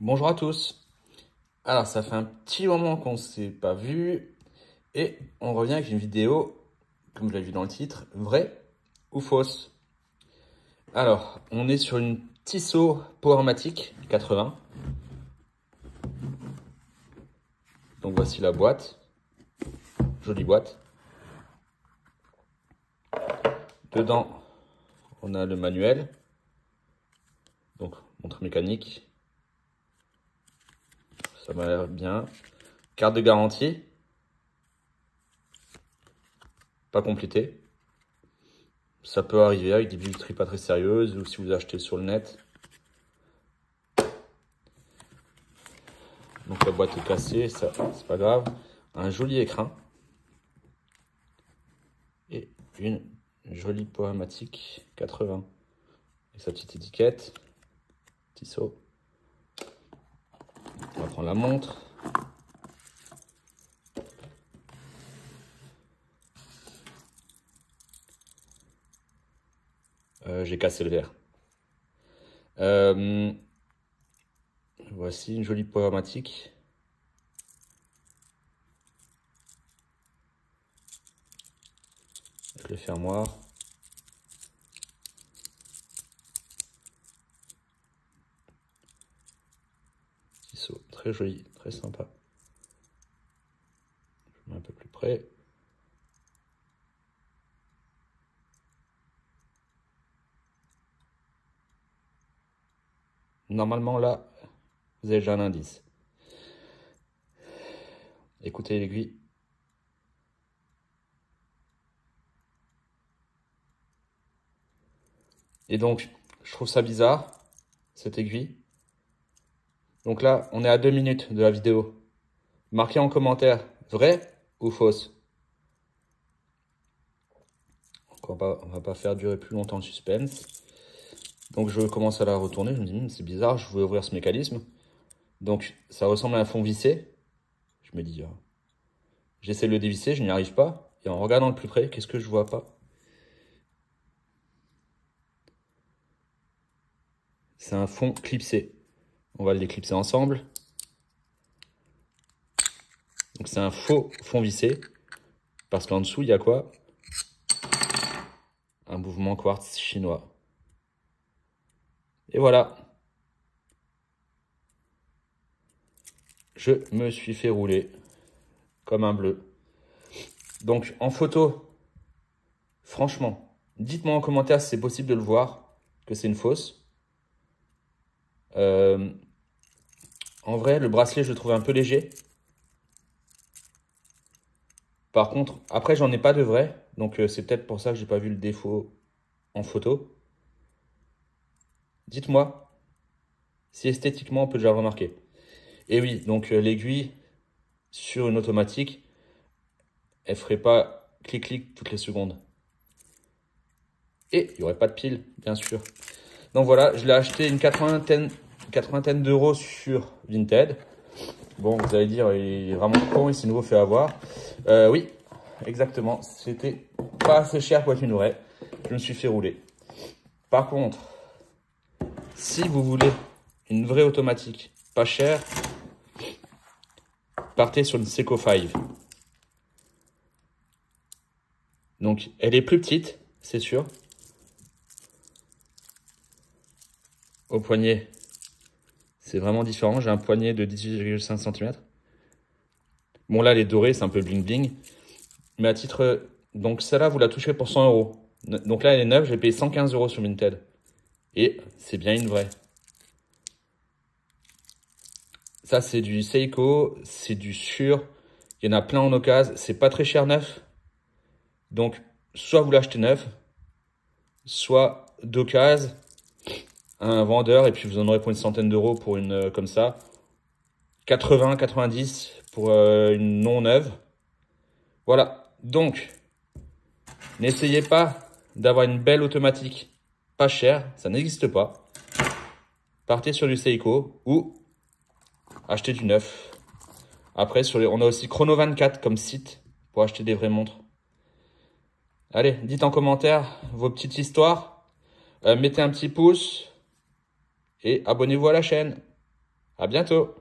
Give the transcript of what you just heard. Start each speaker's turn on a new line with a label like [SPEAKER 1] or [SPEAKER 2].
[SPEAKER 1] Bonjour à tous. Alors, ça fait un petit moment qu'on ne s'est pas vu et on revient avec une vidéo, comme vous l'avez vu dans le titre, vraie ou fausse. Alors, on est sur une Tissot Powermatic 80. Donc voici la boîte. Jolie boîte. Dedans, on a le manuel. Donc, montre mécanique. Ça m'a l'air bien. Carte de garantie. Pas complétée. Ça peut arriver avec des bijouteries pas très sérieuses ou si vous achetez sur le net. Donc la boîte est cassée, ça c'est pas grave. Un joli écrin. Et une jolie Powermatic 80. Avec sa petite étiquette. Tissot. On va prendre la montre. J'ai cassé le verre. Voici une jolie Powermatic. Avec le fermoir. Tissot, très joli, très sympa. Je mets un peu plus près. Normalement là, vous avez déjà un indice. Écoutez l'aiguille. Et donc, je trouve ça bizarre, cette aiguille. Donc là, on est à 2 minutes de la vidéo. Marquez en commentaire, vrai ou fausse. On va pas faire durer plus longtemps le suspense. Donc je commence à la retourner, je me dis, c'est bizarre, je voulais ouvrir ce mécanisme. Donc ça ressemble à un fond vissé. Je me dis, j'essaie de le dévisser, je n'y arrive pas. Et en regardant de plus près, qu'est-ce que je vois pas? C'est un fond clipsé. On va l'éclipser ensemble. Donc c'est un faux fond vissé. Parce qu'en dessous, il y a quoi? Un mouvement quartz chinois. Et voilà. Je me suis fait rouler comme un bleu. Donc en photo, franchement, dites-moi en commentaire si c'est possible de le voir, que c'est une fausse. En vrai, le bracelet, je le trouve un peu léger. Par contre, après, j'en ai pas de vrai. Donc c'est peut-être pour ça que j'ai pas vu le défaut en photo. Dites-moi si esthétiquement on peut déjà le remarquer. Et oui, donc l'aiguille sur une automatique, elle ferait pas clic-clic toutes les secondes. Et il n'y aurait pas de pile, bien sûr. Donc voilà, je l'ai acheté une quatre-vingtaine d'euros sur Vinted. Bon, vous allez dire, il est vraiment con, il s'est nouveau fait avoir. Oui, exactement. C'était pas assez cher pour être une vraie. Je me suis fait rouler. Par contre, si vous voulez une vraie automatique pas chère, partez sur une Seiko 5. Donc, elle est plus petite, c'est sûr. Au poignet, c'est vraiment différent. J'ai un poignet de 18,5 cm. Bon, là, elle est dorée, c'est un peu bling bling. Mais à titre... Donc, celle-là, vous la toucherez pour 100 euros. Donc là, elle est neuve, j'ai payé 115 euros sur Vinted. Et c'est bien une vraie. Ça, c'est du Seiko, c'est du sûr. Il y en a plein en occasion. C'est pas très cher neuf. Donc, soit vous l'achetez neuf, soit d'occasion, un vendeur, et puis vous en aurez pour une centaine d'euros pour une comme ça. 80, 90 pour une non neuve. Voilà. Donc, n'essayez pas d'avoir une belle automatique pas chère. Ça n'existe pas. Partez sur du Seiko ou achetez du neuf. Après, on a aussi Chrono24 comme site pour acheter des vraies montres. Allez, dites en commentaire vos petites histoires. Mettez un petit pouce et abonnez-vous à la chaîne. À bientôt.